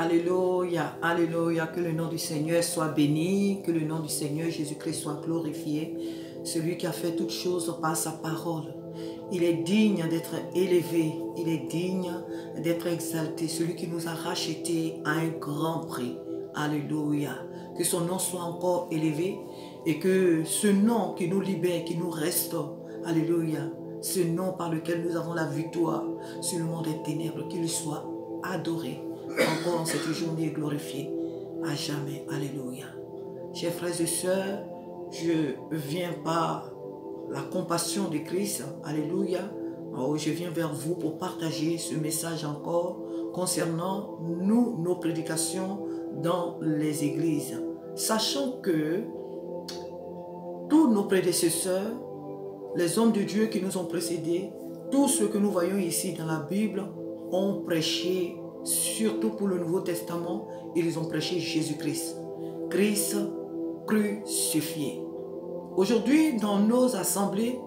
Alléluia, alléluia, que le nom du Seigneur soit béni, que le nom du Seigneur Jésus-Christ soit glorifié, celui qui a fait toutes choses par sa parole. Il est digne d'être élevé, il est digne d'être exalté, celui qui nous a rachetés à un grand prix. Alléluia, que son nom soit encore élevé et que ce nom qui nous libère, qui nous restaure, alléluia, ce nom par lequel nous avons la victoire sur le monde des ténèbres, qu'il soit adoré encore en cette journée glorifiée à jamais. Alléluia. Chers frères et sœurs, je viens par la compassion de Christ. Alléluia. Oh, je viens vers vous pour partager ce message encore concernant nos prédications dans les églises. Sachant que tous nos prédécesseurs, les hommes de Dieu qui nous ont précédés, tous ceux que nous voyons ici dans la Bible ont prêché, surtout pour le Nouveau Testament, ils ont prêché Jésus-Christ. Christ crucifié. Aujourd'hui, dans nos assemblées,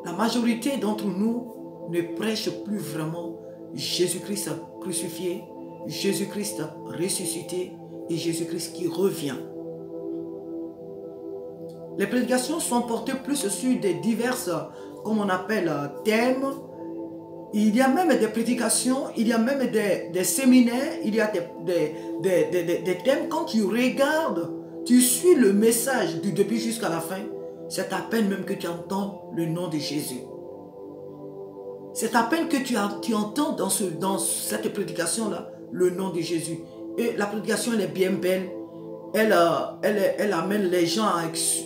la majorité d'entre nous ne prêchent plus vraiment Jésus-Christ crucifié, Jésus-Christ ressuscité et Jésus-Christ qui revient. Les prédications sont portées plus sur des diverses, comme on appelle, thèmes. Il y a même des prédications, il y a même des séminaires, il y a des thèmes. Quand tu regardes, tu suis le message du début jusqu'à la fin, c'est à peine même que tu entends le nom de Jésus. C'est à peine que tu entends dans cette prédication-là le nom de Jésus. Et la prédication, elle est bien belle. Elle amène les gens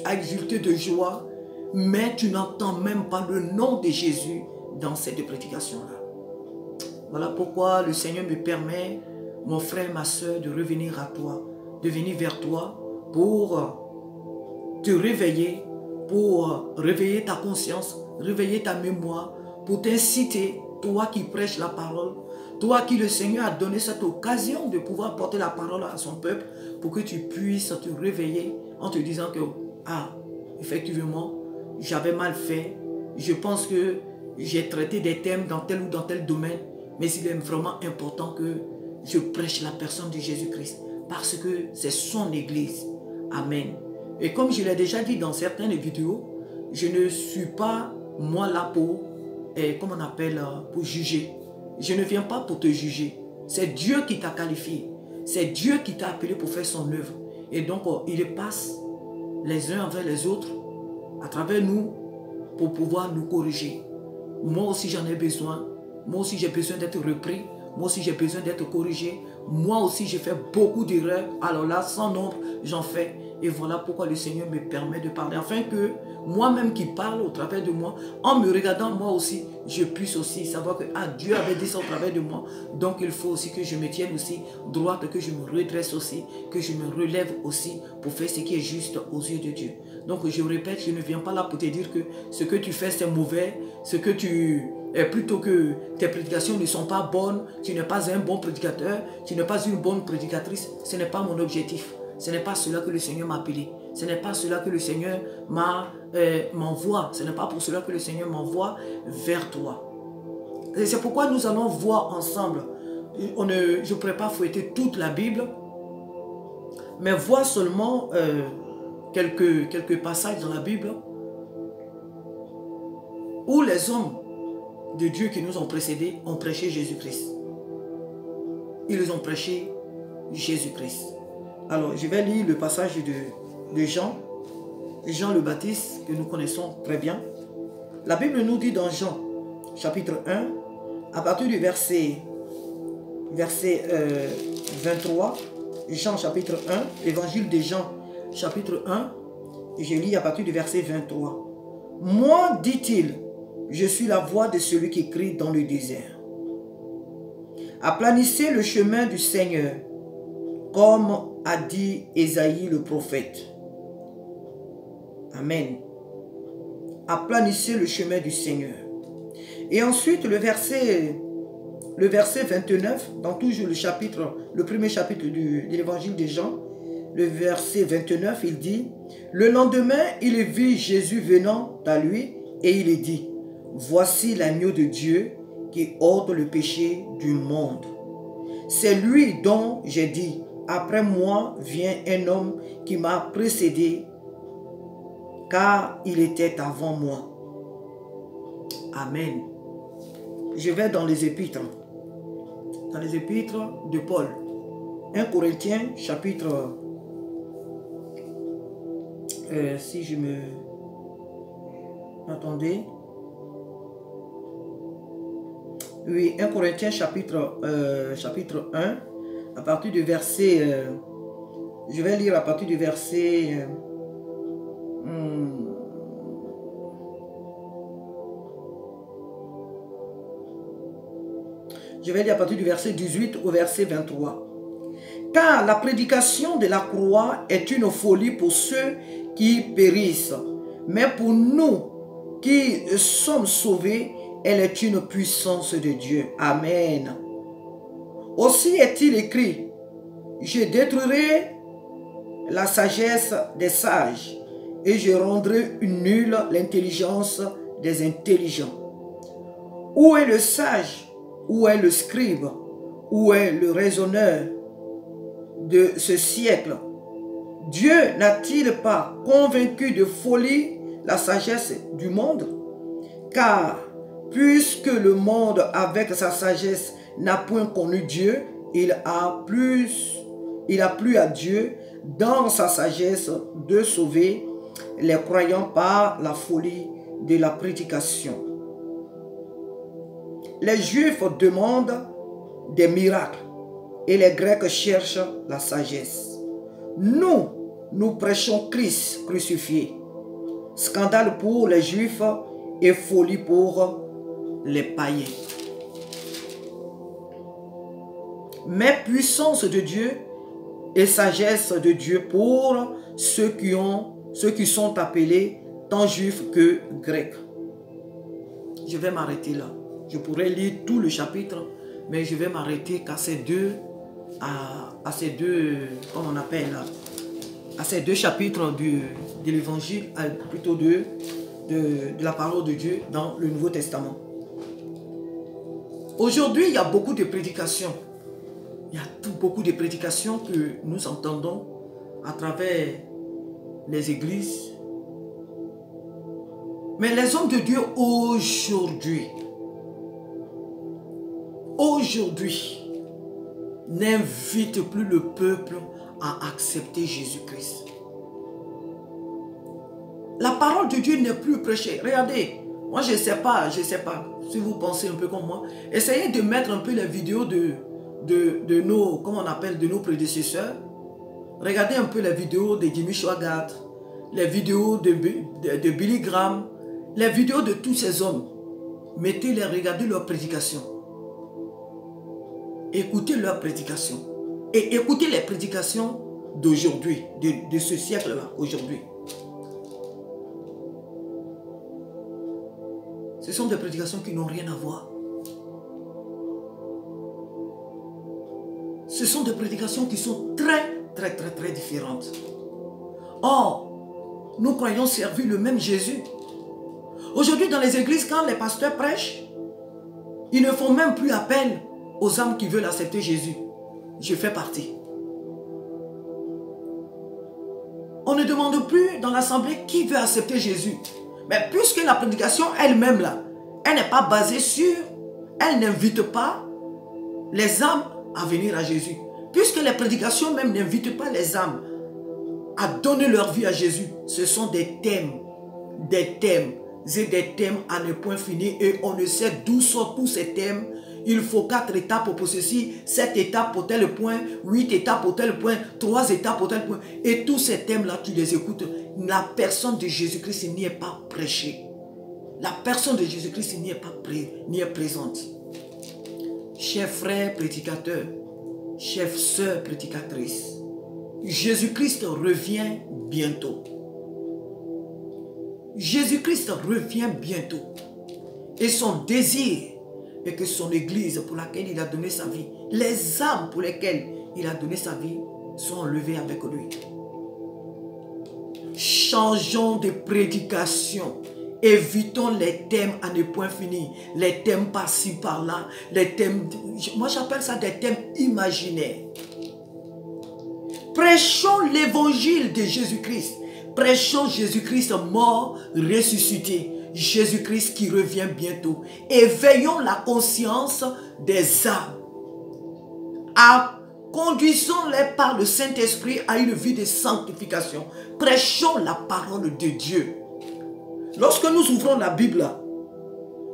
à exulter de joie, mais tu n'entends même pas le nom de Jésus dans cette prédication-là. Voilà pourquoi le Seigneur me permet, mon frère, ma soeur, de revenir à toi, de venir vers toi pour te réveiller, pour réveiller ta conscience, réveiller ta mémoire, pour t'inciter, toi qui prêches la parole, toi qui le Seigneur a donné cette occasion de pouvoir porter la parole à son peuple, pour que tu puisses te réveiller en te disant que, ah, effectivement, j'avais mal fait, je pense que j'ai traité des thèmes dans tel ou dans tel domaine, mais il est vraiment important que je prêche la personne de Jésus-Christ, parce que c'est son église. Amen. Et comme je l'ai déjà dit dans certaines vidéos, je ne suis pas, moi, là pour, comme on appelle, pour juger. Je ne viens pas pour te juger. C'est Dieu qui t'a qualifié. C'est Dieu qui t'a appelé pour faire son œuvre. Et donc, il passe les uns envers les autres, à travers nous, pour pouvoir nous corriger. Moi aussi, j'en ai besoin. Moi aussi, j'ai besoin d'être repris. Moi aussi, j'ai besoin d'être corrigé. Moi aussi, j'ai fait beaucoup d'erreurs. Alors là, sans nombre, j'en fais. Et voilà pourquoi le Seigneur me permet de parler. Afin que moi-même qui parle au travers de moi, en me regardant moi aussi, je puisse aussi savoir que Dieu avait dit ça au travers de moi. Donc il faut aussi que je me tienne aussi droite, que je me redresse aussi, que je me relève aussi pour faire ce qui est juste aux yeux de Dieu. Donc je répète, je ne viens pas là pour te dire que ce que tu fais c'est mauvais, ce que tu... plutôt que tes prédications ne sont pas bonnes, tu n'es pas un bon prédicateur, tu n'es pas une bonne prédicatrice, ce n'est pas mon objectif. Ce n'est pas cela que le Seigneur m'a appelé. Ce n'est pas cela que le Seigneur m'envoie. Ce n'est pas pour cela que le Seigneur m'envoie vers toi. Et c'est pourquoi nous allons voir ensemble. Je ne pourrais pas fouetter toute la Bible, mais voir seulement quelques passages dans la Bible où les hommes de Dieu qui nous ont précédés ont prêché Jésus-Christ. Ils ont prêché Jésus-Christ. Alors, je vais lire le passage de Jean le Baptiste, que nous connaissons très bien. La Bible nous dit dans Jean, chapitre 1, à partir du verset 23, Jean chapitre 1, évangile de Jean chapitre 1, et je lis à partir du verset 23. « Moi, dit-il, je suis la voix de celui qui crie dans le désert. Aplanissez le chemin du Seigneur, comme a dit Ésaïe le prophète. » Amen. Aplanissez le chemin du Seigneur. Et ensuite, le verset 29, dans toujours le premier chapitre de l'évangile de Jean, le verset 29, il dit, « Le lendemain, il vit Jésus venant à lui, et il dit, « Voici l'agneau de Dieu qui ôte le péché du monde. C'est lui dont j'ai dit, après moi vient un homme qui m'a précédé, car il était avant moi. Amen. Je vais dans les épîtres. Dans les épîtres de Paul. 1 Corinthiens, chapitre... si je me... Attendez. Oui, 1 Corinthiens, chapitre 1, à partir du verset... je vais lire à partir du verset... je vais lire à partir du verset 18 au verset 23. Car la prédication de la croix est une folie pour ceux qui périssent. Mais pour nous qui sommes sauvés, elle est une puissance de Dieu. Amen. Aussi est-il écrit, je détruirai la sagesse des sages et je rendrai nulle l'intelligence des intelligents. Où est le sage? Où est le scribe? Où est le raisonneur de ce siècle? Dieu n'a-t-il pas convaincu de folie la sagesse du monde? Car puisque le monde avec sa sagesse n'a point connu Dieu, il a plu à Dieu dans sa sagesse de sauver les croyants par la folie de la prédication. Les Juifs demandent des miracles et les Grecs cherchent la sagesse. Nous prêchons Christ crucifié. Scandale pour les Juifs et folie pour les païens. Mais puissance de Dieu et sagesse de Dieu pour ceux qui sont appelés tant juifs que grecs. Je vais m'arrêter là. Je pourrais lire tout le chapitre, mais je vais m'arrêter qu'à ces deux, comment on appelle, à ces deux chapitres de l'évangile, plutôt de la parole de Dieu dans le Nouveau Testament. Aujourd'hui, il y a beaucoup de prédications. Il y a beaucoup de prédications que nous entendons à travers les églises. Mais les hommes de Dieu aujourd'hui, n'invitent plus le peuple à accepter Jésus-Christ. La parole de Dieu n'est plus prêchée. Regardez, moi je ne sais pas si vous pensez un peu comme moi. Essayez de mettre un peu les vidéos de nos, comment on appelle, de nos prédécesseurs. Regardez un peu les vidéos de Jimmy Swaggart, les vidéos de Billy Graham, les vidéos de tous ces hommes. Mettez-les, regardez leurs prédications. Écoutez leurs prédications. Et écoutez les prédications d'aujourd'hui, de ce siècle-là, aujourd'hui. Ce sont des prédications qui n'ont rien à voir. Ce sont des prédications qui sont très différentes. Or, nous croyons servir le même Jésus. Aujourd'hui, dans les églises, quand les pasteurs prêchent, ils ne font même plus appel aux âmes qui veulent accepter Jésus. Je fais partie. On ne demande plus dans l'assemblée qui veut accepter Jésus. Mais puisque la prédication elle-même là, elle n'est pas basée sur, elle n'invite pas les âmes à venir à Jésus. Puisque les prédications même n'invitent pas les âmes à donner leur vie à Jésus. Ce sont des thèmes à ne point finir et on ne sait d'où sortent tous ces thèmes. Il faut 4 étapes pour ceci, 7 étapes pour tel point, 8 étapes pour tel point, 3 étapes pour tel point. Et tous ces thèmes-là, tu les écoutes. La personne de Jésus-Christ n'y est pas prêchée. La personne de Jésus-Christ n'y est présente. Chers frères prédicateurs, chères sœurs prédicatrices, Jésus-Christ revient bientôt. Jésus-Christ revient bientôt. Et son désir est que son église pour laquelle il a donné sa vie, les âmes pour lesquelles il a donné sa vie, sont enlevées avec lui. Changeons de prédication Évitons les thèmes à ne point finir. Les thèmes par-ci, par-là. Les thèmes, moi j'appelle ça des thèmes imaginaires. Prêchons l'évangile de Jésus-Christ. Prêchons Jésus-Christ mort, ressuscité. Jésus-Christ qui revient bientôt. Éveillons la conscience des âmes. Conduisons-les par le Saint-Esprit à une vie de sanctification. Prêchons la parole de Dieu. Lorsque nous ouvrons la Bible,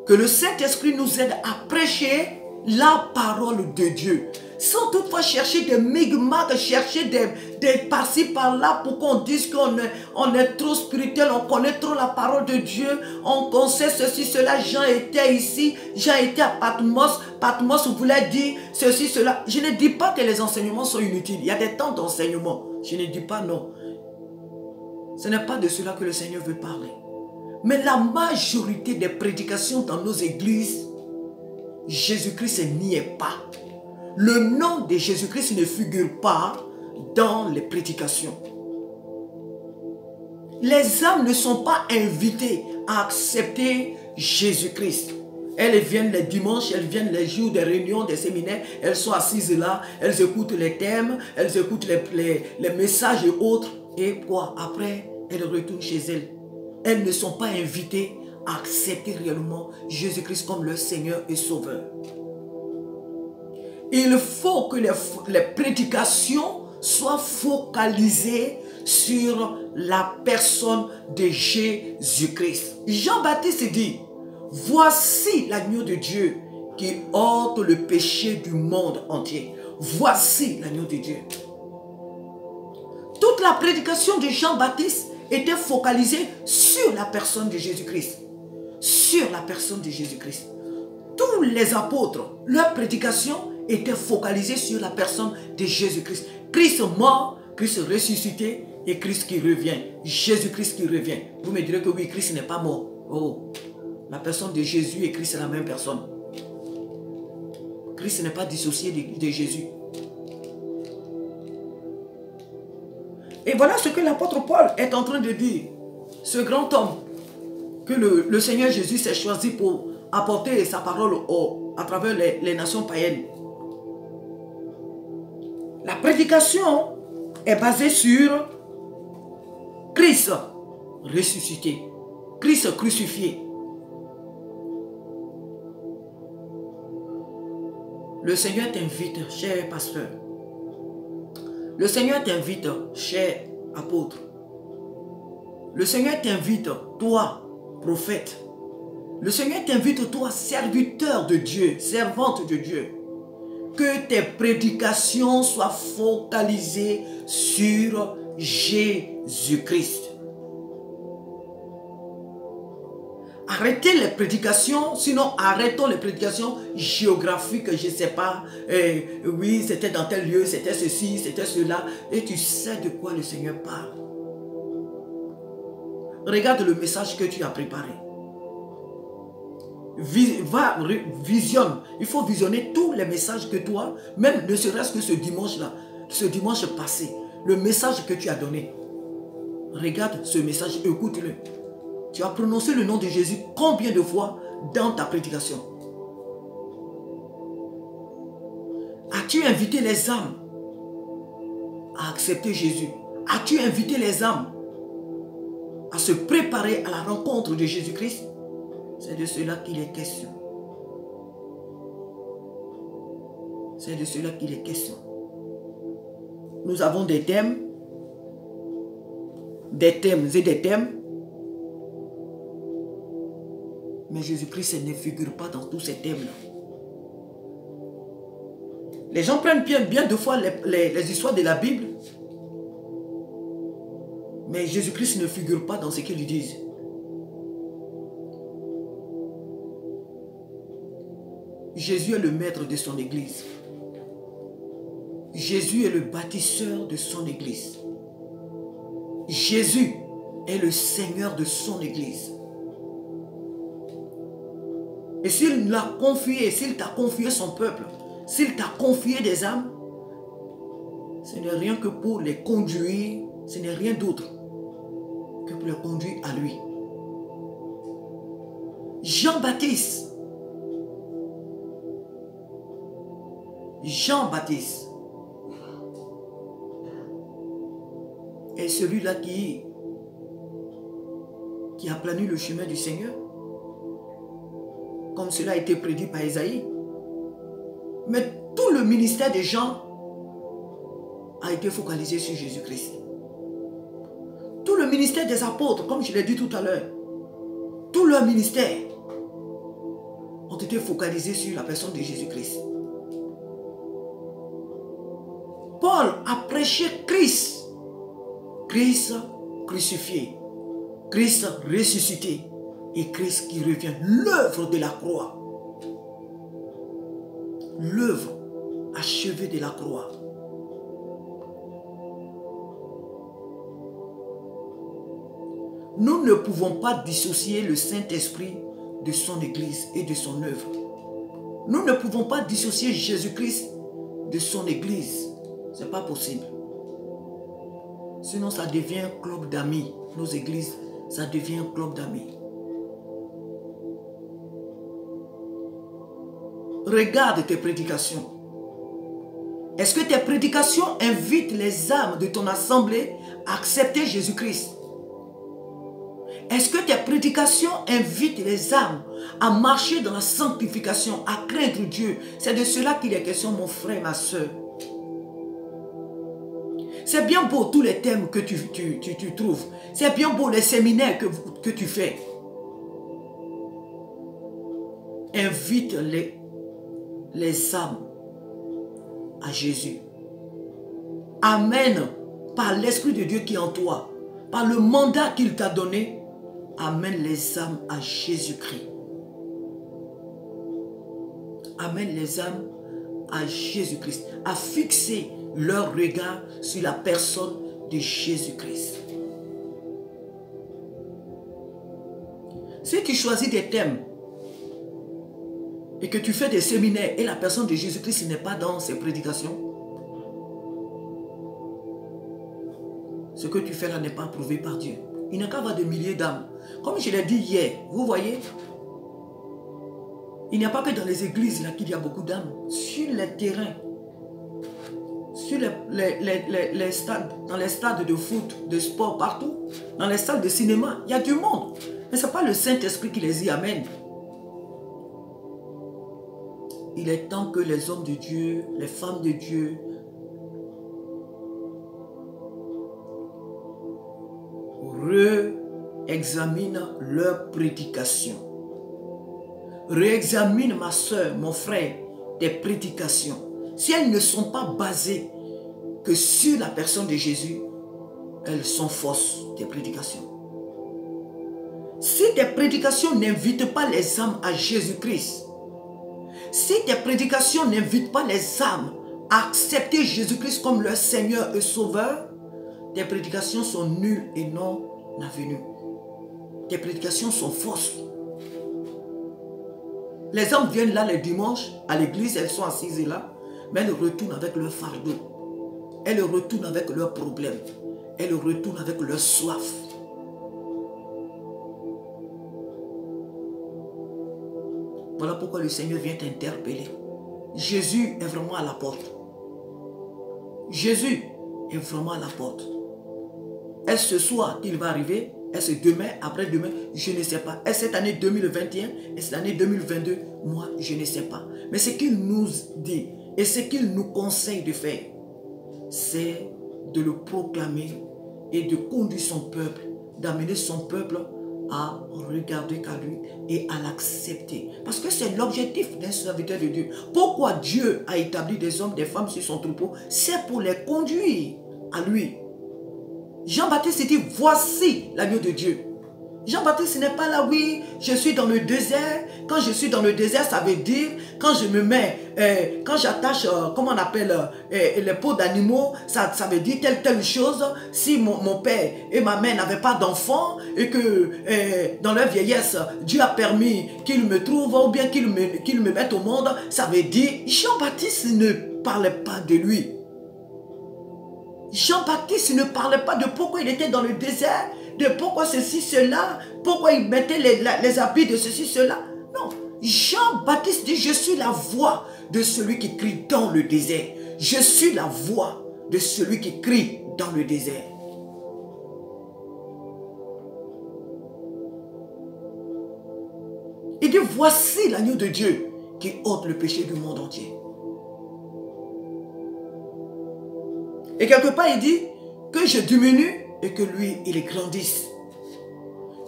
que le Saint-Esprit nous aide à prêcher la parole de Dieu. Sans toutefois chercher des migmacs, chercher des par-ci par-là pour qu'on dise qu'on est trop spirituel, on connaît trop la parole de Dieu, on sait ceci, cela. Jean était ici, Jean était à Patmos, Patmos voulait dire ceci, cela. Je ne dis pas que les enseignements sont inutiles, il y a des temps d'enseignement. Je ne dis pas non. Ce n'est pas de cela que le Seigneur veut parler. Mais la majorité des prédications dans nos églises, Jésus-Christ n'y est pas. Le nom de Jésus-Christ ne figure pas dans les prédications. Les âmes ne sont pas invitées à accepter Jésus-Christ. Elles viennent les dimanches, elles viennent les jours des réunions, des séminaires, elles sont assises là, elles écoutent les thèmes, elles écoutent les messages et autres. Et quoi? Après, elles retournent chez elles. Elles ne sont pas invitées à accepter réellement Jésus-Christ comme leur Seigneur et Sauveur. Il faut que les prédications soient focalisées sur la personne de Jésus-Christ. Jean-Baptiste dit, voici l'agneau de Dieu qui ôte le péché du monde entier. Voici l'agneau de Dieu. Toute la prédication de Jean-Baptiste était focalisée sur la personne de Jésus-Christ. Sur la personne de Jésus-Christ. Tous les apôtres, leur prédication était focalisée sur la personne de Jésus-Christ. Christ mort, Christ ressuscité et Christ qui revient. Jésus-Christ qui revient. Vous me direz que oui, Christ n'est pas mort. Oh, la personne de Jésus et Christ c'est la même personne. Christ n'est pas dissocié de Jésus. Et voilà ce que l'apôtre Paul est en train de dire. Ce grand homme que le Seigneur Jésus s'est choisi pour apporter sa parole à travers les nations païennes. La prédication est basée sur Christ ressuscité, Christ crucifié. Le Seigneur t'invite, cher pasteur. Le Seigneur t'invite, cher apôtre. Le Seigneur t'invite, toi, prophète. Le Seigneur t'invite, toi, serviteur de Dieu, servante de Dieu. Que tes prédications soient focalisées sur Jésus-Christ. Arrêtez les prédications, sinon arrêtons les prédications géographiques, je ne sais pas, oui, c'était dans tel lieu, c'était ceci, c'était cela, et tu sais de quoi le Seigneur parle. Regarde le message que tu as préparé. Visionne, il faut visionner tous les messages que toi, même ne serait-ce que ce dimanche-là, ce dimanche passé, le message que tu as donné. Regarde ce message, écoute-le. Tu as prononcé le nom de Jésus combien de fois dans ta prédication? As-tu invité les âmes à accepter Jésus? As-tu invité les âmes à se préparer à la rencontre de Jésus-Christ? C'est de cela qu'il est question. C'est de cela qu'il est question. Nous avons des thèmes et des thèmes. Mais Jésus-Christ ne figure pas dans tous ces thèmes-là. Les gens prennent bien de fois les histoires de la Bible. Mais Jésus-Christ ne figure pas dans ce qu'ils disent. Jésus est le maître de son église. Jésus est le bâtisseur de son église. Jésus est le Seigneur de son église. Et s'il l'a confié, s'il t'a confié son peuple, s'il t'a confié des âmes, ce n'est rien que pour les conduire, ce n'est rien d'autre que pour les conduire à lui. Jean-Baptiste. Jean-Baptiste est celui-là qui a plani le chemin du Seigneur, comme cela a été prédit par Isaïe. Mais tout le ministère des gens a été focalisé sur Jésus-Christ. Tout le ministère des apôtres, comme je l'ai dit tout à l'heure, tout leur ministère ont été focalisés sur la personne de Jésus-Christ. Paul a prêché Christ, Christ crucifié, Christ ressuscité et Christ qui revient, l'œuvre de la croix. L'œuvre achevée de la croix. Nous ne pouvons pas dissocier le Saint-Esprit de son Église et de son œuvre. Nous ne pouvons pas dissocier Jésus-Christ de son Église. Ce n'est pas possible. Sinon, ça devient un club d'amis. Nos églises, ça devient un club d'amis. Regarde tes prédications. Est-ce que tes prédications invitent les âmes de ton assemblée à accepter Jésus-Christ? Est-ce que tes prédications invitent les âmes à marcher dans la sanctification, à craindre Dieu? C'est de cela qu'il est question, mon frère, ma soeur. C'est bien beau tous les thèmes que tu trouves. C'est bien beau les séminaires que tu fais. Invite les âmes à Jésus. Amène par l'Esprit de Dieu qui est en toi, par le mandat qu'il t'a donné, amène les âmes à Jésus-Christ. Amène les âmes à Jésus-Christ, à fixer leur regard sur la personne de Jésus-Christ. Si tu choisis des thèmes et que tu fais des séminaires et la personne de Jésus-Christ n'est pas dans ses prédications, ce que tu fais là n'est pas approuvé par Dieu. Il n'y a qu'à avoir des milliers d'âmes. Comme je l'ai dit hier, vous voyez, il n'y a pas que dans les églises là qu'il y a beaucoup d'âmes. Sur les terrains, sur les stades, dans les stades de foot, de sport, partout, dans les salles de cinéma, il y a du monde. Mais ce n'est pas le Saint-Esprit qui les y amène. Il est temps que les hommes de Dieu, les femmes de Dieu, réexaminent leur prédication. Réexamine, ma soeur, mon frère, tes prédications. Si elles ne sont pas basées que sur la personne de Jésus, elles sont fausses, tes prédications. Si tes prédications n'invitent pas les âmes à Jésus-Christ, si tes prédications n'invitent pas les âmes à accepter Jésus-Christ comme leur Seigneur et Sauveur, tes prédications sont nulles et non avenues. Tes prédications sont fausses. Les hommes viennent là les dimanches, à l'église, elles sont assises là, mais elles retournent avec leur fardeau. Elles retournent avec leurs problèmes. Elles retournent avec leur soif. Voilà pourquoi le Seigneur vient t'interpeller. Jésus est vraiment à la porte. Jésus est vraiment à la porte. Est-ce ce soir qu'il va arriver? Est-ce demain, après-demain? Je ne sais pas. Est-ce cette année 2021? Est-ce l'année 2022? Moi, je ne sais pas. Mais ce qu'il nous dit et ce qu'il nous conseille de faire, c'est de le proclamer et de conduire son peuple, d'amener son peuple à regarder qu'à lui et à l'accepter. Parce que c'est l'objectif d'un serviteur de Dieu. Pourquoi Dieu a établi des hommes, des femmes sur son troupeau? C'est pour les conduire à lui. Jean-Baptiste dit, voici l'agneau de Dieu. Jean-Baptiste n'est pas là, oui, je suis dans le désert. Quand je suis dans le désert, ça veut dire, quand je me mets, quand j'attache, comment on appelle, les peaux d'animaux, ça veut dire telle chose. Si mon père et ma mère n'avaient pas d'enfants et que dans leur vieillesse, Dieu a permis qu'ils me trouvent ou bien qu'ils me mettent au monde, ça veut dire, Jean-Baptiste ne parlait pas de lui. Jean-Baptiste ne parlait pas de pourquoi il était dans le désert, de pourquoi ceci, cela, pourquoi il mettait les habits de ceci, cela. Non, Jean-Baptiste dit, je suis la voix de celui qui crie dans le désert. Je suis la voix de celui qui crie dans le désert. Il dit, voici l'agneau de Dieu qui ôte le péché du monde entier. Et quelque part, il dit que je diminue et que lui, il grandisse.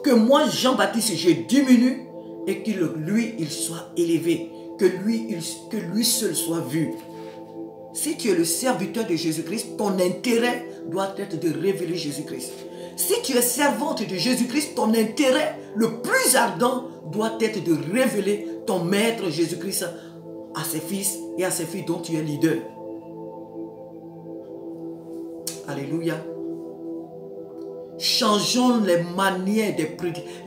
Que moi, Jean-Baptiste, je diminue et que lui, il soit élevé. Que lui seul soit vu. Si tu es le serviteur de Jésus-Christ, ton intérêt doit être de révéler Jésus-Christ. Si tu es servante de Jésus-Christ, ton intérêt le plus ardent doit être de révéler ton maître Jésus-Christ à ses fils et à ses filles dont tu es leader. Alléluia. Changeons les manières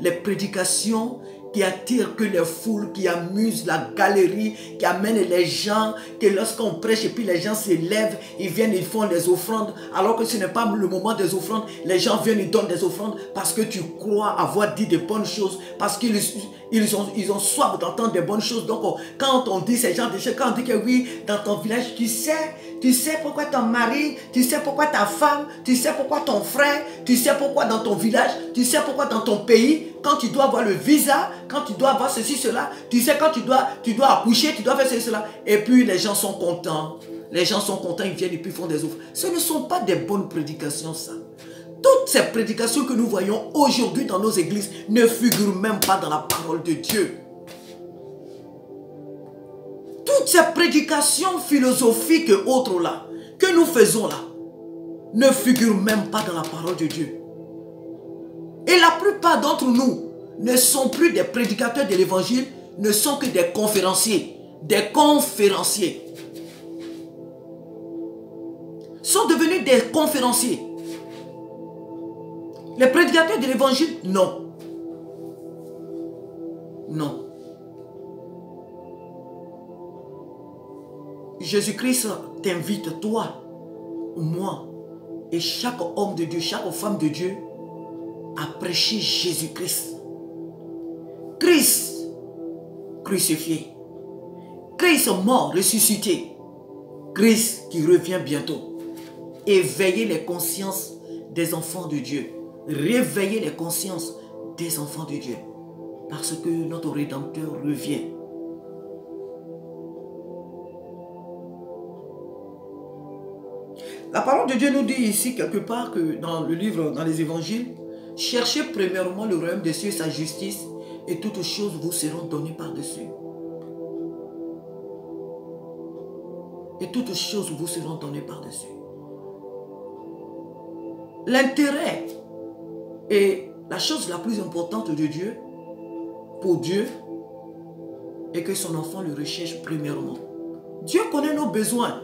les prédications qui attirent que les foules, qui amusent la galerie, qui amènent les gens, que lorsqu'on prêche et puis les gens se lèvent, ils viennent, ils font les offrandes, alors que ce n'est pas le moment des offrandes, les gens viennent, ils donnent des offrandes parce que tu crois avoir dit de bonnes choses, parce qu'ils ont soif d'entendre de bonnes choses. Donc quand on dit ces gens de choses, quand on dit que oui, dans ton village, tu sais pourquoi ton mari, tu sais pourquoi ta femme, tu sais pourquoi ton frère, tu sais pourquoi dans ton village, tu sais pourquoi dans ton pays, quand tu dois avoir le visa, quand tu dois avoir ceci, cela, tu sais quand tu dois accoucher, tu dois faire ceci, cela. Et puis les gens sont contents. Les gens sont contents, ils viennent et puis font des offres. Ce ne sont pas des bonnes prédications, ça. Toutes ces prédications que nous voyons aujourd'hui dans nos églises ne figurent même pas dans la parole de Dieu. Toutes ces prédications philosophiques et autres là, que nous faisons là, ne figurent même pas dans la parole de Dieu. Et la plupart d'entre nous ne sont plus des prédicateurs de l'évangile, ne sont que des conférenciers. Des conférenciers. Sont devenus des conférenciers. Les prédicateurs de l'évangile, non. Non. Jésus-Christ t'invite, toi, moi, et chaque homme de Dieu, chaque femme de Dieu, à prêcher Jésus-Christ. Christ crucifié. Christ mort, ressuscité. Christ qui revient bientôt. Éveiller les consciences des enfants de Dieu. Réveiller les consciences des enfants de Dieu. Parce que notre Rédempteur revient. La parole de Dieu nous dit ici quelque part que dans le livre, dans les évangiles, cherchez premièrement le royaume des cieux et sa justice et toutes choses vous seront données par-dessus. Et toutes choses vous seront données par-dessus. L'intérêt est la chose la plus importante de Dieu, pour Dieu, est que son enfant le recherche premièrement. Dieu connaît nos besoins.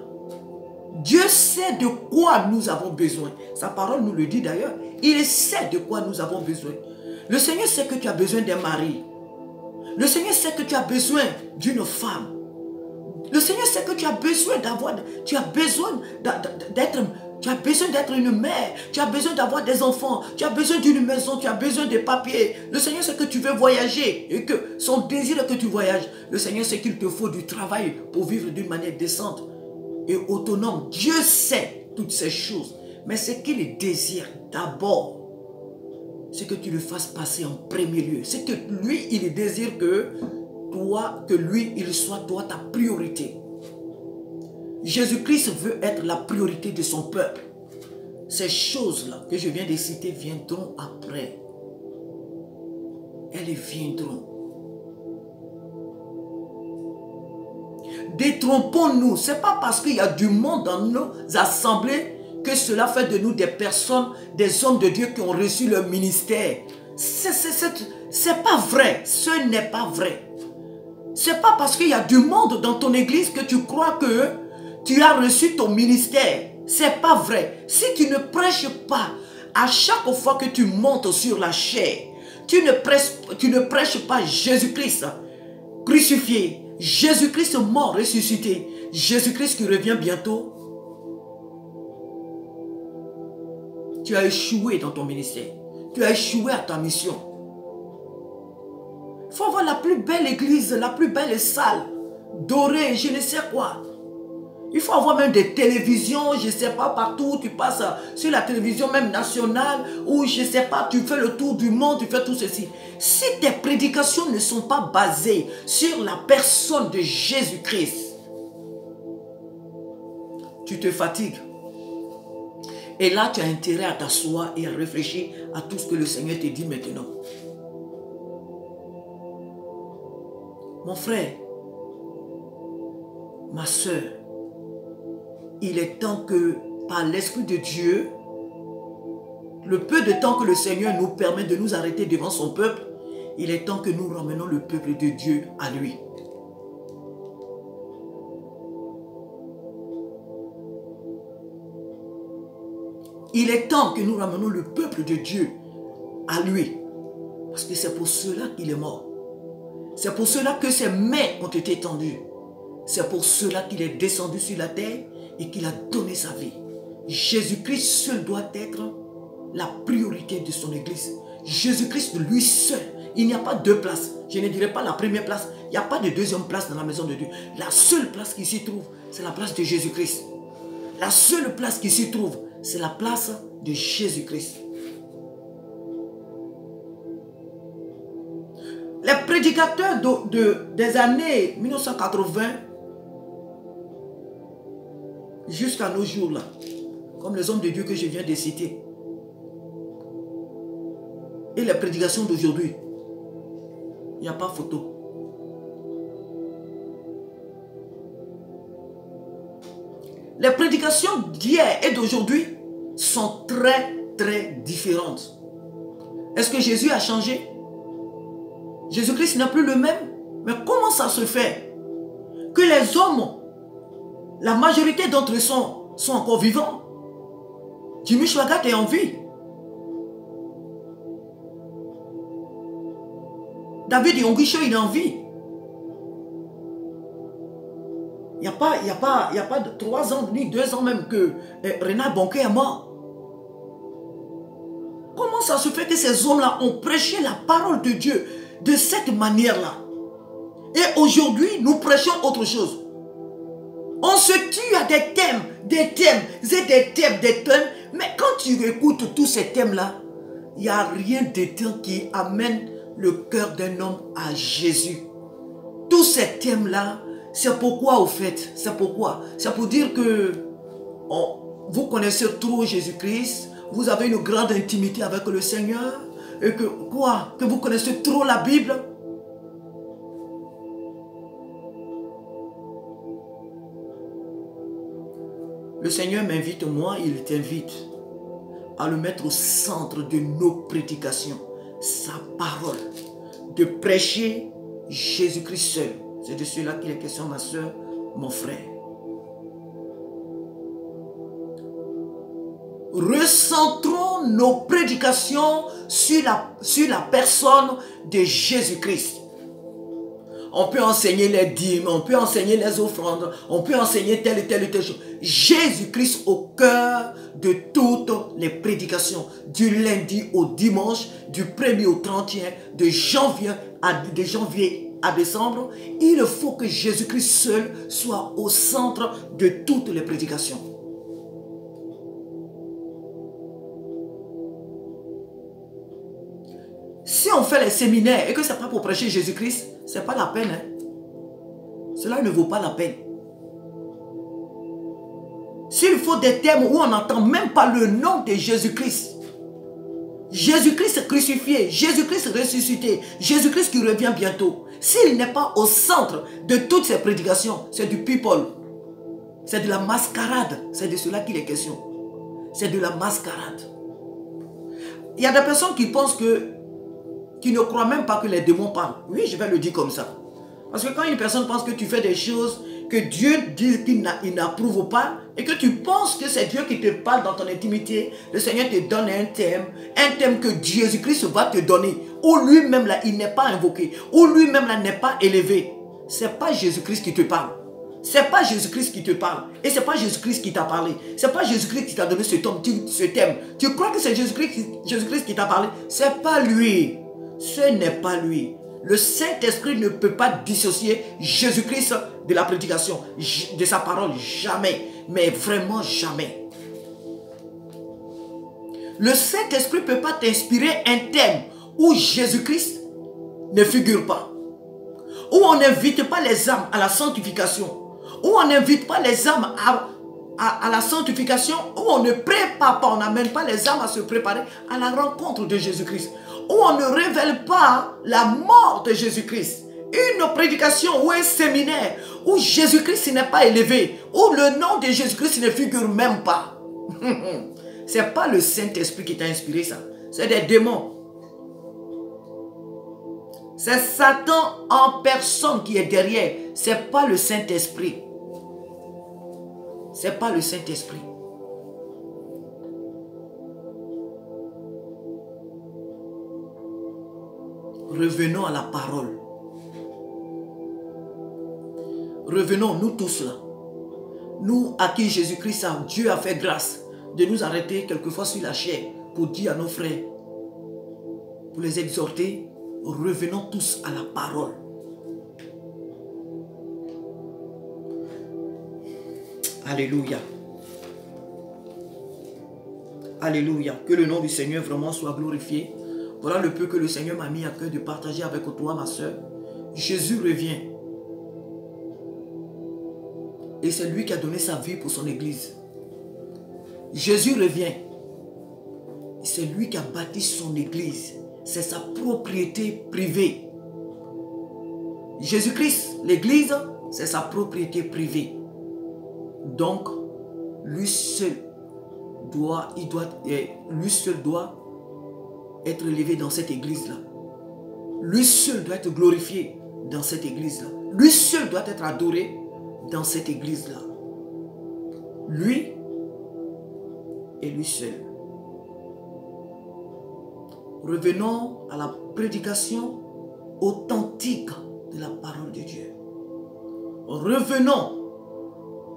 Dieu sait de quoi nous avons besoin. Sa parole nous le dit d'ailleurs. Il sait de quoi nous avons besoin. Le Seigneur sait que tu as besoin d'un mari. Le Seigneur sait que tu as besoin d'une femme. Le Seigneur sait que tu as besoin d'avoir, tu as besoin d'être une mère, tu as besoin d'avoir des enfants, tu as besoin d'une maison, tu as besoin de papiers. Le Seigneur sait que tu veux voyager et que son désir est que tu voyages. Le Seigneur sait qu'il te faut du travail pour vivre d'une manière décente et autonome. Dieu sait toutes ces choses, mais ce qu'il désire d'abord, c'est que tu le fasses passer en premier lieu. C'est que lui, il désire que lui, il soit toi ta priorité. Jésus-Christ veut être la priorité de son peuple. Ces choses-là que je viens de citer viendront après. Elles viendront. Détrompons-nous. Ce n'est pas parce qu'il y a du monde dans nos assemblées que cela fait de nous des personnes, des hommes de Dieu qui ont reçu leur ministère. C'est pas vrai. Ce n'est pas vrai. C'est pas parce qu'il y a du monde dans ton église que tu crois que tu as reçu ton ministère. C'est pas vrai. Si tu ne prêches pas à chaque fois que tu montes sur la chair, tu ne prêches pas Jésus-Christ crucifié, Jésus-Christ mort, ressuscité, Jésus-Christ qui revient bientôt, tu as échoué dans ton ministère. tu as échoué à ta mission. Il faut avoir la plus belle église, la plus belle salle, dorée, je ne sais quoi. Il faut avoir même des télévisions, je ne sais pas, partout, tu passes sur la télévision même nationale, ou je ne sais pas, tu fais le tour du monde, tu fais tout ceci. Si tes prédications ne sont pas basées sur la personne de Jésus-Christ, tu te fatigues. Et là, tu as intérêt à t'asseoir et à réfléchir à tout ce que le Seigneur te dit maintenant. Mon frère, ma soeur, il est temps que, par l'Esprit de Dieu, le peu de temps que le Seigneur nous permet de nous arrêter devant son peuple, il est temps que nous ramenons le peuple de Dieu à lui. Il est temps que nous ramenons le peuple de Dieu à lui. Parce que c'est pour cela qu'il est mort. C'est pour cela que ses mains ont été tendues. C'est pour cela qu'il est descendu sur la terre et qu'il a donné sa vie. Jésus-Christ seul doit être la priorité de son église. Jésus-Christ lui seul. Il n'y a pas deux places. Je ne dirais pas la première place. Il n'y a pas de deuxième place dans la maison de Dieu. La seule place qui s'y trouve, c'est la place de Jésus-Christ. La seule place qui s'y trouve, c'est la place de Jésus-Christ. Les prédicateurs des années 1980 jusqu'à nos jours là, comme les hommes de Dieu que je viens de citer, et les prédications d'aujourd'hui, il n'y a pas photo. Les prédications d'hier et d'aujourd'hui sont très différentes. Est-ce que Jésus a changé? Jésus-Christ n'est plus le même. Mais comment ça se fait que les hommes, la majorité d'entre eux sont encore vivants? Jimmy Swaggart est en vie. David Yonguicho, il est en vie. Il n'y a pas de 3 ans, ni 2 ans même que Renard Bonquet est mort. Comment ça se fait que ces hommes-là ont prêché la parole de Dieu de cette manière-là? Et aujourd'hui, nous prêchons autre chose. On se tue à des thèmes, mais quand tu écoutes tous ces thèmes-là, il n'y a rien dedans qui amène le cœur d'un homme à Jésus. Tous ces thèmes-là, c'est pourquoi au fait, c'est pourquoi. C'est pour dire que vous connaissez trop Jésus-Christ, vous avez une grande intimité avec le Seigneur, et que quoi? Que vous connaissez trop la Bible. Le Seigneur m'invite, moi, il t'invite à le mettre au centre de nos prédications, sa parole, de prêcher Jésus-Christ seul. C'est de cela qu'il est question, ma soeur, mon frère. Recentrons nos prédications sur la personne de Jésus-Christ. On peut enseigner les dîmes, on peut enseigner les offrandes, on peut enseigner telle et telle chose. Jésus-Christ au cœur de toutes les prédications, du lundi au dimanche, du 1er au 31, de janvier à décembre. Il faut que Jésus-Christ seul soit au centre de toutes les prédications. Si on fait les séminaires et que ce n'est pas pour prêcher Jésus-Christ, ce n'est pas la peine. Hein? Cela ne vaut pas la peine. S'il faut des thèmes où on n'entend même pas le nom de Jésus-Christ, Jésus-Christ crucifié, Jésus-Christ ressuscité, Jésus-Christ qui revient bientôt, s'il n'est pas au centre de toutes ces prédications, c'est du people. C'est de la mascarade. C'est de cela qu'il est question. C'est de la mascarade. Il y a des personnes qui pensent qui ne croient même pas que les démons parlent. Oui, je vais le dire comme ça. Parce que quand une personne pense que tu fais des choses que Dieu dit qu'il n'approuve pas, et que tu penses que c'est Dieu qui te parle dans ton intimité, le Seigneur te donne un thème que Jésus-Christ va te donner, où lui-même là, il n'est pas invoqué, où lui-même là n'est pas élevé. Ce n'est pas Jésus-Christ qui te parle. Ce n'est pas Jésus-Christ qui te parle. Et ce n'est pas Jésus-Christ qui t'a parlé. Ce n'est pas Jésus-Christ qui t'a donné ce thème. Tu crois que c'est Jésus-Christ qui t'a parlé. Ce n'est pas lui. Ce n'est pas lui. Le Saint-Esprit ne peut pas dissocier Jésus-Christ de la prédication, de sa parole. Jamais. Mais vraiment jamais. Le Saint-Esprit ne peut pas t'inspirer un thème où Jésus-Christ ne figure pas. Où on n'invite pas les âmes à la sanctification. Où on n'invite pas les âmes à la sanctification. Où on ne prépare pas, on n'amène pas les âmes à se préparer à la rencontre de Jésus-Christ. Où on ne révèle pas la mort de Jésus-Christ. Une prédication ou un séminaire où Jésus-Christ n'est pas élevé. Où le nom de Jésus-Christ ne figure même pas. Ce n'est pas le Saint-Esprit qui t'a inspiré ça. C'est des démons. C'est Satan en personne qui est derrière. Ce n'est pas le Saint-Esprit. Ce n'est pas le Saint-Esprit. Revenons à la parole. Revenons, nous tous là. Nous à qui Jésus-Christ, Dieu a fait grâce de nous arrêter quelquefois sur la chair pour dire à nos frères, pour les exhorter, revenons tous à la parole. Alléluia. Alléluia. Que le nom du Seigneur vraiment soit glorifié. Voilà le peu que le Seigneur m'a mis à cœur de partager avec toi, ma soeur. Jésus revient. Et c'est lui qui a donné sa vie pour son église. Jésus revient. Et c'est lui qui a bâti son église. C'est sa propriété privée. Jésus-Christ, l'église, c'est sa propriété privée. Donc, lui seul doit être élevé dans cette église-là. Lui seul doit être glorifié dans cette église-là. Lui seul doit être adoré dans cette église-là. Lui et lui seul. Revenons à la prédication authentique de la parole de Dieu. Revenons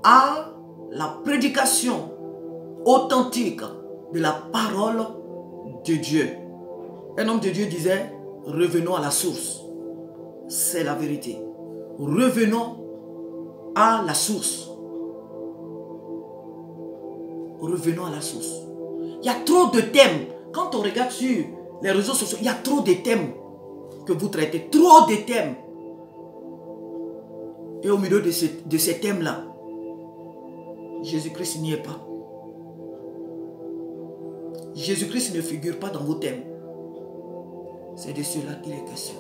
à la prédication authentique de la parole de Dieu. Un homme de Dieu disait, revenons à la source. C'est la vérité. Revenons à la source. Revenons à la source. Il y a trop de thèmes. Quand on regarde sur les réseaux sociaux, il y a trop de thèmes que vous traitez. Trop de thèmes. Et au milieu de ces thèmes-là, Jésus-Christ n'y est pas. Jésus-Christ ne figure pas dans vos thèmes. C'est de cela qu'il est question.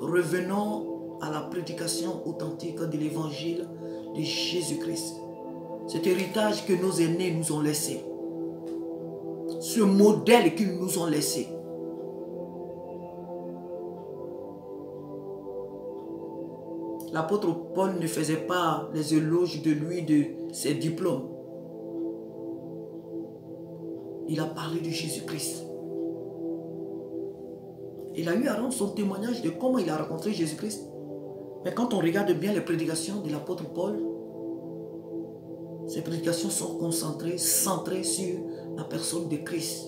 Revenons à la prédication authentique de l'évangile de Jésus-Christ. Cet héritage que nos aînés nous ont laissé. Ce modèle qu'ils nous ont laissé. L'apôtre Paul ne faisait pas les éloges de lui, de ses diplômes. Il a parlé de Jésus-Christ. Il a eu à rendre son témoignage de comment il a rencontré Jésus-Christ. Mais quand on regarde bien les prédications de l'apôtre Paul, ces prédications sont concentrées, centrées sur la personne de Christ.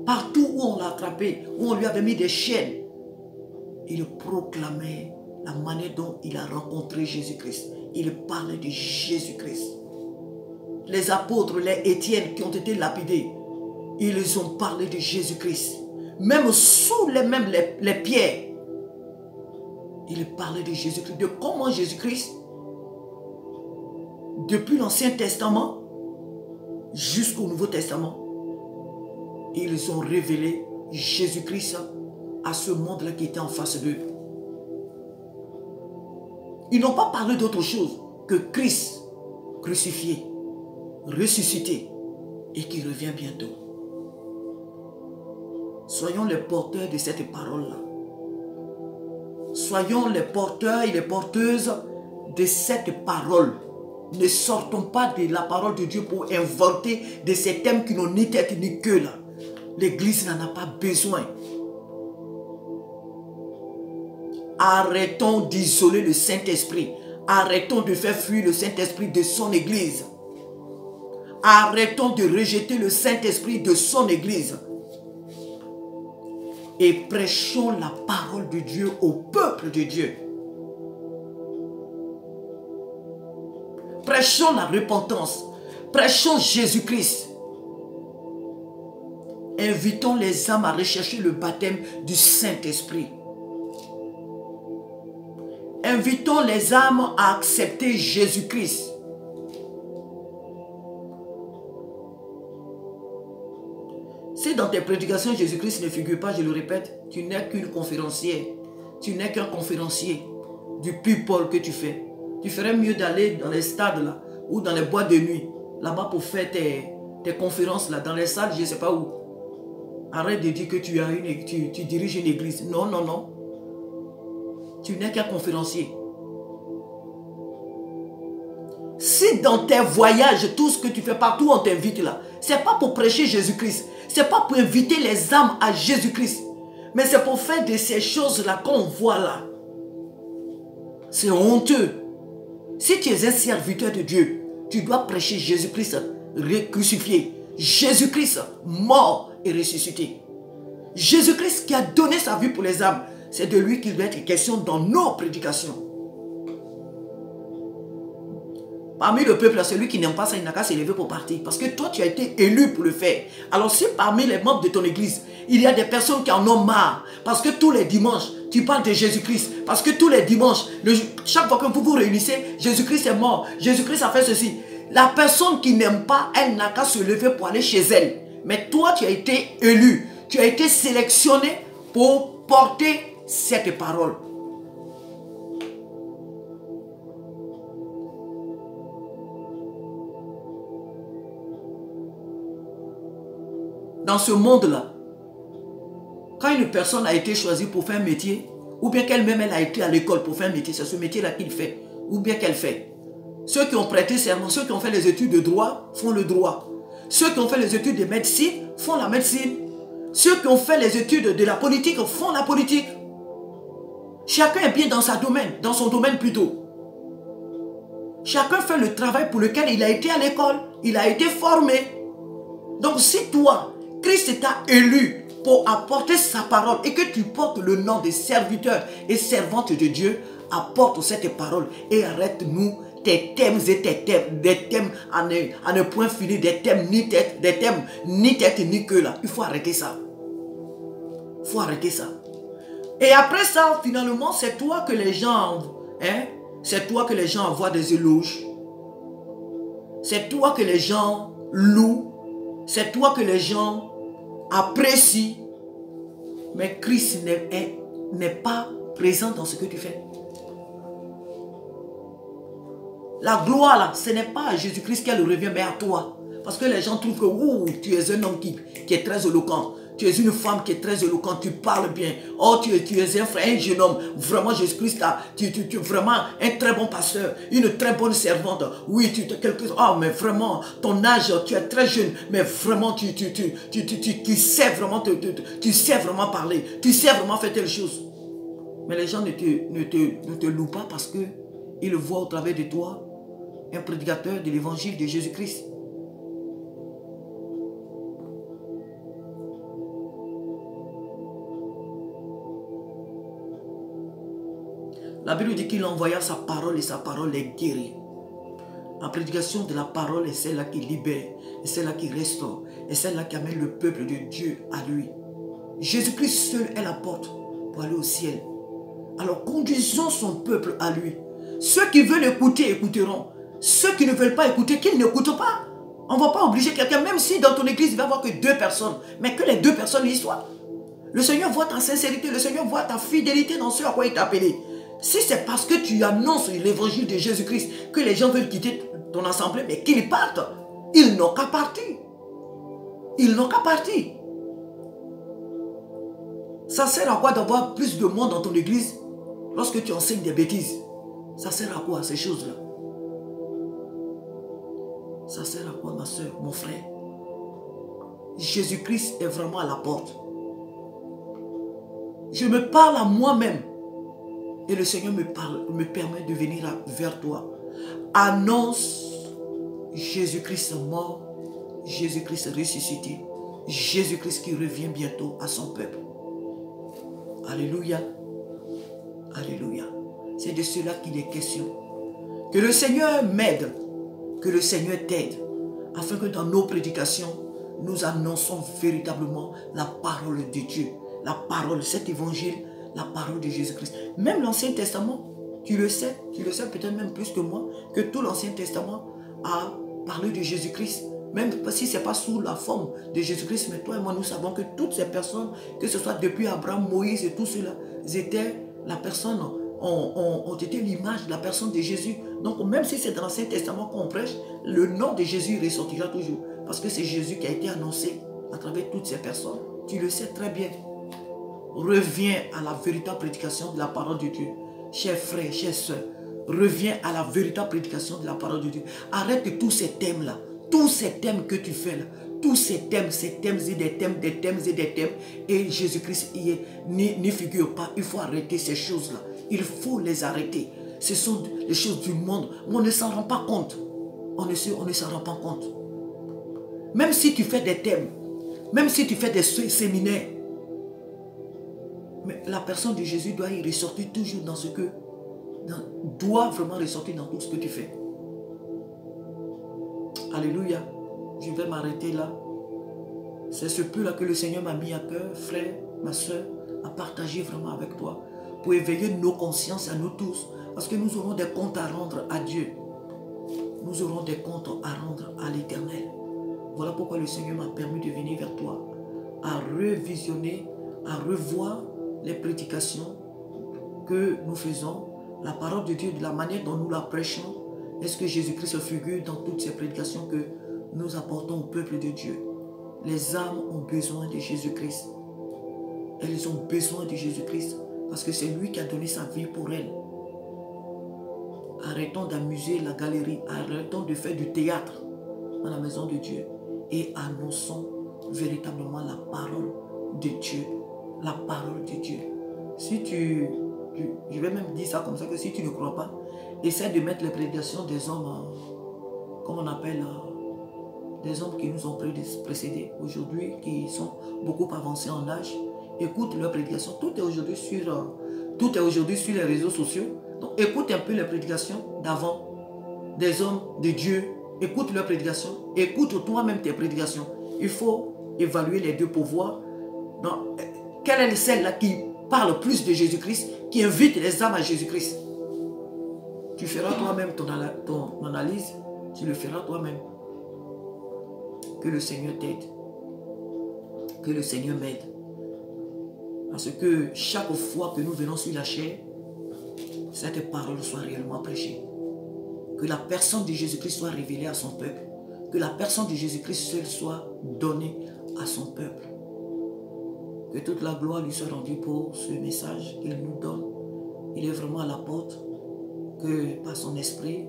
Partout où on l'a attrapé, où on lui avait mis des chaînes, il proclamait la manière dont il a rencontré Jésus-Christ. Il parlait de Jésus-Christ. Les apôtres, les Étienne qui ont été lapidés, ils ont parlé de Jésus-Christ. Même sous les pierres, ils parlaient de Jésus-Christ. De comment Jésus-Christ, depuis l'Ancien Testament jusqu'au Nouveau Testament, ils ont révélé Jésus-Christ à ce monde-là qui était en face d'eux. Ils n'ont pas parlé d'autre chose que Christ crucifié, ressuscité et qui revient bientôt. Soyons les porteurs de cette parole-là. Soyons les porteurs et les porteuses de cette parole. Ne sortons pas de la parole de Dieu pour inventer de ces thèmes qui n'ont ni tête ni queue là. L'église n'en a pas besoin. Arrêtons d'isoler le Saint-Esprit. Arrêtons de faire fuir le Saint-Esprit de son Église. Arrêtons de rejeter le Saint-Esprit de son Église. Et prêchons la parole de Dieu au peuple de Dieu. Prêchons la repentance. Prêchons Jésus-Christ. Invitons les âmes à rechercher le baptême du Saint-Esprit. Invitons les âmes à accepter Jésus-Christ. Si dans tes prédications Jésus-Christ ne figure pas, je le répète, tu n'es qu'une conférencière. Tu n'es qu'un conférencier du people que tu fais. Tu ferais mieux d'aller dans les stades là, ou dans les boîtes de nuit, là-bas pour faire tes conférences là, dans les salles, je ne sais pas où. Arrête de dire que tu diriges une église. Non, non, non. Tu n'es qu'un conférencier. Si dans tes voyages, tout ce que tu fais partout, on t'invite là, ce n'est pas pour prêcher Jésus-Christ. Ce n'est pas pour inviter les âmes à Jésus-Christ. Mais c'est pour faire de ces choses-là qu'on voit là. C'est honteux. Si tu es un serviteur de Dieu, tu dois prêcher Jésus-Christ crucifié. Jésus-Christ mort et ressuscité. Jésus-Christ qui a donné sa vie pour les âmes. C'est de lui qu'il doit être question dans nos prédications. Parmi le peuple, celui qui n'aime pas ça, il n'a qu'à s'élever pour partir. Parce que toi, tu as été élu pour le faire. Alors si parmi les membres de ton église, il y a des personnes qui en ont marre, parce que tous les dimanches, tu parles de Jésus-Christ. Parce que tous les dimanches, chaque fois que vous vous réunissez, Jésus-Christ est mort. Jésus-Christ a fait ceci. La personne qui n'aime pas, elle n'a qu'à se lever pour aller chez elle. Mais toi, tu as été élu. Tu as été sélectionné pour porter cette parole. Dans ce monde-là, quand une personne a été choisie pour faire un métier, ou bien qu'elle-même elle a été à l'école pour faire un métier, c'est ce métier-là qu'il fait, ou bien qu'elle fait. Ceux qui ont prêté serment, ceux qui ont fait les études de droit, font le droit. Ceux qui ont fait les études de médecine, font la médecine. Ceux qui ont fait les études de la politique, font la politique. Chacun est bien dans son domaine plutôt. Chacun fait le travail pour lequel il a été à l'école, il a été formé. Donc si toi, Christ t'a élu pour apporter sa parole et que tu portes le nom des serviteurs et servantes de Dieu, apporte cette parole et arrête-nous tes thèmes et tes thèmes, des thèmes à ne point fini, des thèmes ni tête ni queue là. Il faut arrêter ça. Il faut arrêter ça. Et après ça, finalement, c'est toi que les gens, c'est toi que les gens envoient des éloges. C'est toi que les gens louent. C'est toi que les gens apprécient. Mais Christ n'est pas présent dans ce que tu fais. La gloire là, ce n'est pas à Jésus-Christ qu'elle revient, mais à toi. Parce que les gens trouvent que tu es un homme qui est très éloquent. Tu es une femme qui est très éloquente, tu parles bien. Oh, tu es un frère, un jeune homme. Vraiment, Jésus-Christ, tu es vraiment un très bon pasteur, une très bonne servante. Oui, tu es quelque chose. Oh, mais vraiment, ton âge, tu es très jeune. Mais vraiment, tu sais vraiment, tu sais vraiment parler. Tu sais vraiment faire telle chose. Mais les gens ne te louent pas parce qu'ils voient au travers de toi un prédicateur de l'évangile de Jésus-Christ. La Bible dit qu'il envoya sa parole et sa parole est guérie. La prédication de la parole est celle-là qui libère, est celle-là qui restaure, est celle-là qui amène le peuple de Dieu à lui. Jésus-Christ seul est la porte pour aller au ciel. Alors conduisons son peuple à lui. Ceux qui veulent écouter, écouteront. Ceux qui ne veulent pas écouter, qu'ils n'écoutent pas. On ne va pas obliger quelqu'un, même si dans ton église, il va y avoir que 2 personnes. Mais que les 2 personnes y soient. Le Seigneur voit ta sincérité, le Seigneur voit ta fidélité dans ce à quoi il t'a appelé. Si c'est parce que tu annonces l'évangile de Jésus-Christ que les gens veulent quitter ton assemblée, mais qu'ils partent, ils n'ont qu'à partir. Ils n'ont qu'à partir. Ça sert à quoi d'avoir plus de monde dans ton église lorsque tu enseignes des bêtises? Ça sert à quoi ces choses-là? Ça sert à quoi ma soeur, mon frère? Jésus-Christ est vraiment à la porte. Je me parle à moi-même. Et le Seigneur me permet de venir vers toi. Annonce Jésus-Christ mort, Jésus-Christ ressuscité, Jésus-Christ qui revient bientôt à son peuple. Alléluia. Alléluia. C'est de cela qu'il est question. Que le Seigneur m'aide, que le Seigneur t'aide, afin que dans nos prédications, nous annonçons véritablement la parole de Dieu. La parole, cet évangile, la parole de Jésus-Christ. Même l'Ancien Testament, tu le sais peut-être même plus que moi, que tout l'Ancien Testament a parlé de Jésus-Christ. Même si ce n'est pas sous la forme de Jésus-Christ, mais toi et moi, nous savons que toutes ces personnes, que ce soit depuis Abraham, Moïse et tout cela, étaient la personne, ont été l'image de la personne de Jésus. Donc même si c'est dans l'Ancien Testament qu'on prêche, le nom de Jésus ressortira toujours. Parce que c'est Jésus qui a été annoncé à travers toutes ces personnes. Tu le sais très bien. Reviens à la véritable prédication de la parole de Dieu. Chers frères, chères sœurs, reviens à la véritable prédication de la parole de Dieu. Arrête tous ces thèmes-là. Tous ces thèmes que tu fais là. Tous ces thèmes et des thèmes, des thèmes et des thèmes. Et Jésus-Christ n'y figure pas. Il faut arrêter ces choses-là. Il faut les arrêter. Ce sont les choses du monde. On ne s'en rend pas compte. On ne s'en rend pas compte. Même si tu fais des thèmes, même si tu fais des séminaires, mais la personne de Jésus doit y ressortir toujours dans ce que, doit vraiment ressortir dans tout ce que tu fais. Alléluia. Je vais m'arrêter là. C'est ce peu là que le Seigneur m'a mis à cœur, frère, ma soeur, à partager vraiment avec toi, pour éveiller nos consciences à nous tous, parce que nous aurons des comptes à rendre à Dieu. Nous aurons des comptes à rendre à l'Éternel. Voilà pourquoi le Seigneur m'a permis de venir vers toi, à revisionner, à revoir les prédications que nous faisons, la parole de Dieu, de la manière dont nous la prêchons. Est-ce que Jésus-Christ figure dans toutes ces prédications que nous apportons au peuple de Dieu? Les âmes ont besoin de Jésus-Christ. Elles ont besoin de Jésus-Christ parce que c'est lui qui a donné sa vie pour elles. Arrêtons d'amuser la galerie, arrêtons de faire du théâtre dans la maison de Dieu et annonçons véritablement la parole de Dieu. La parole de Dieu. Si je vais même dire ça comme ça, que si tu ne crois pas, essaie de mettre les prédications des hommes, comme on appelle, des hommes qui nous ont précédés aujourd'hui, qui sont beaucoup avancés en âge. Écoute leurs prédications. Tout est aujourd'hui sur les réseaux sociaux. Donc écoute un peu les prédications d'avant, des hommes de Dieu. Écoute leurs prédications. Écoute toi-même tes prédications. Il faut évaluer les deux pour voir quelle est celle-là qui parle plus de Jésus-Christ, qui invite les âmes à Jésus-Christ. Tu feras toi-même ton analyse, tu le feras toi-même. Que le Seigneur t'aide. Que le Seigneur m'aide. Parce que chaque fois que nous venons sur la chair, cette parole soit réellement prêchée. Que la personne de Jésus-Christ soit révélée à son peuple. Que la personne de Jésus-Christ seule soit donnée à son peuple. Que toute la gloire lui soit rendue pour ce message qu'il nous donne. Il est vraiment à la porte. Que par son esprit,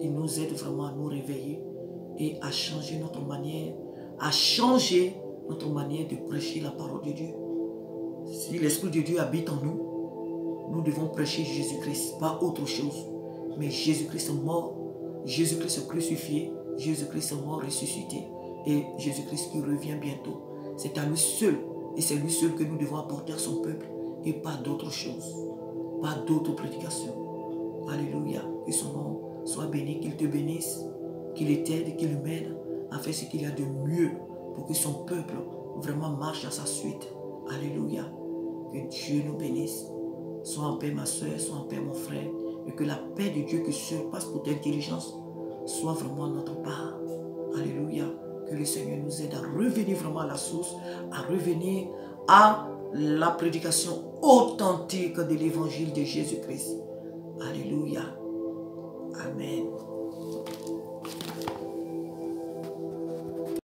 il nous aide vraiment à nous réveiller et à changer notre manière, de prêcher la parole de Dieu. Si l'Esprit de Dieu habite en nous, nous devons prêcher Jésus-Christ, pas autre chose. Mais Jésus-Christ mort, Jésus-Christ crucifié, Jésus-Christ mort ressuscité et Jésus-Christ qui revient bientôt. C'est à lui seul et c'est lui seul que nous devons apporter à son peuple et pas d'autre chose, pas d'autres prédications. Alléluia, que son nom soit béni, qu'il te bénisse, qu'il t'aide, qu'il m'aide à faire ce qu'il y a de mieux pour que son peuple vraiment marche à sa suite. Alléluia, que Dieu nous bénisse. Sois en paix ma soeur, sois en paix mon frère, et que la paix de Dieu qui surpasse toute intelligence soit vraiment notre part. Alléluia, que le Seigneur nous aide à revenir vraiment à la source, à revenir à la prédication authentique de l'évangile de Jésus-Christ. Alléluia. Amen.